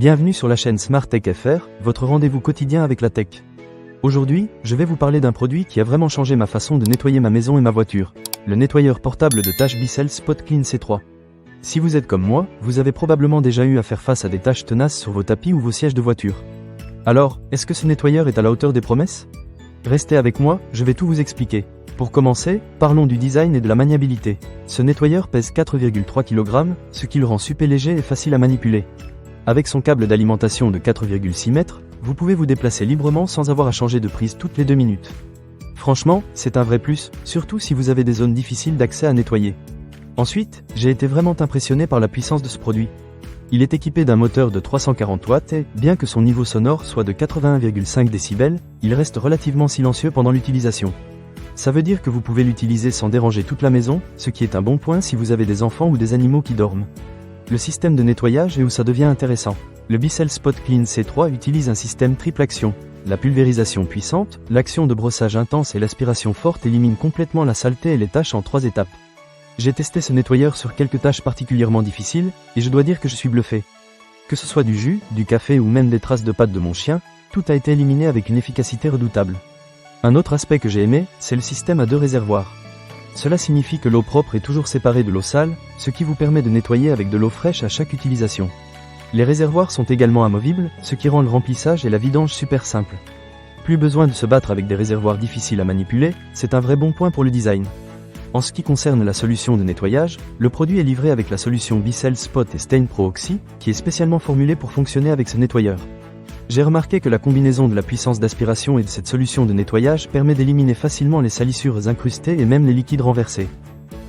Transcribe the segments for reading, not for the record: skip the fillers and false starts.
Bienvenue sur la chaîne Smart Tech FR, votre rendez-vous quotidien avec la tech. Aujourd'hui, je vais vous parler d'un produit qui a vraiment changé ma façon de nettoyer ma maison et ma voiture, le nettoyeur portable de tâches Bissell Spot Clean C3. Si vous êtes comme moi, vous avez probablement déjà eu à faire face à des taches tenaces sur vos tapis ou vos sièges de voiture. Alors, est-ce que ce nettoyeur est à la hauteur des promesses? Restez avec moi, je vais tout vous expliquer. Pour commencer, parlons du design et de la maniabilité. Ce nettoyeur pèse 4,3 kg, ce qui le rend super léger et facile à manipuler. Avec son câble d'alimentation de 4,6 mètres, vous pouvez vous déplacer librement sans avoir à changer de prise toutes les 2 minutes. Franchement, c'est un vrai plus, surtout si vous avez des zones difficiles d'accès à nettoyer. Ensuite, j'ai été vraiment impressionné par la puissance de ce produit. Il est équipé d'un moteur de 340 watts et, bien que son niveau sonore soit de 81,5 décibels, il reste relativement silencieux pendant l'utilisation. Ça veut dire que vous pouvez l'utiliser sans déranger toute la maison, ce qui est un bon point si vous avez des enfants ou des animaux qui dorment. Le système de nettoyage est où ça devient intéressant. Le Bissell Spot Clean C3 utilise un système triple action. La pulvérisation puissante, l'action de brossage intense et l'aspiration forte éliminent complètement la saleté et les taches en 3 étapes. J'ai testé ce nettoyeur sur quelques tâches particulièrement difficiles, et je dois dire que je suis bluffé. Que ce soit du jus, du café ou même des traces de pattes de mon chien, tout a été éliminé avec une efficacité redoutable. Un autre aspect que j'ai aimé, c'est le système à 2 réservoirs. Cela signifie que l'eau propre est toujours séparée de l'eau sale, ce qui vous permet de nettoyer avec de l'eau fraîche à chaque utilisation. Les réservoirs sont également amovibles, ce qui rend le remplissage et la vidange super simple. Plus besoin de se battre avec des réservoirs difficiles à manipuler, c'est un vrai bon point pour le design. En ce qui concerne la solution de nettoyage, le produit est livré avec la solution Bissell Spot et Stain Pro Oxy, qui est spécialement formulée pour fonctionner avec ce nettoyeur. J'ai remarqué que la combinaison de la puissance d'aspiration et de cette solution de nettoyage permet d'éliminer facilement les salissures incrustées et même les liquides renversés.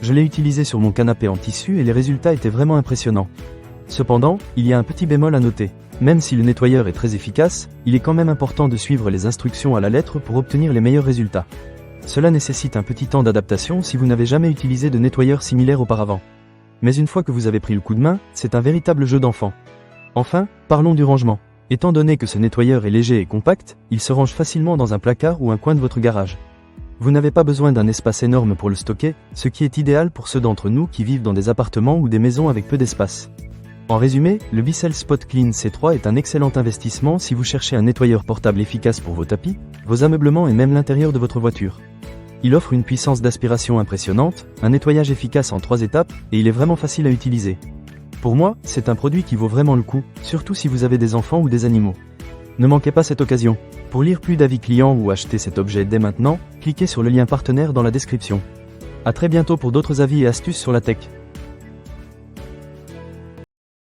Je l'ai utilisé sur mon canapé en tissu et les résultats étaient vraiment impressionnants. Cependant, il y a un petit bémol à noter. Même si le nettoyeur est très efficace, il est quand même important de suivre les instructions à la lettre pour obtenir les meilleurs résultats. Cela nécessite un petit temps d'adaptation si vous n'avez jamais utilisé de nettoyeur similaire auparavant. Mais une fois que vous avez pris le coup de main, c'est un véritable jeu d'enfant. Enfin, parlons du rangement. Étant donné que ce nettoyeur est léger et compact, il se range facilement dans un placard ou un coin de votre garage. Vous n'avez pas besoin d'un espace énorme pour le stocker, ce qui est idéal pour ceux d'entre nous qui vivent dans des appartements ou des maisons avec peu d'espace. En résumé, le Bissell Spot Clean C3 est un excellent investissement si vous cherchez un nettoyeur portable efficace pour vos tapis, vos ameublements et même l'intérieur de votre voiture. Il offre une puissance d'aspiration impressionnante, un nettoyage efficace en 3 étapes, et il est vraiment facile à utiliser. Pour moi, c'est un produit qui vaut vraiment le coup, surtout si vous avez des enfants ou des animaux. Ne manquez pas cette occasion. Pour lire plus d'avis clients ou acheter cet objet dès maintenant, cliquez sur le lien partenaire dans la description. À très bientôt pour d'autres avis et astuces sur la tech.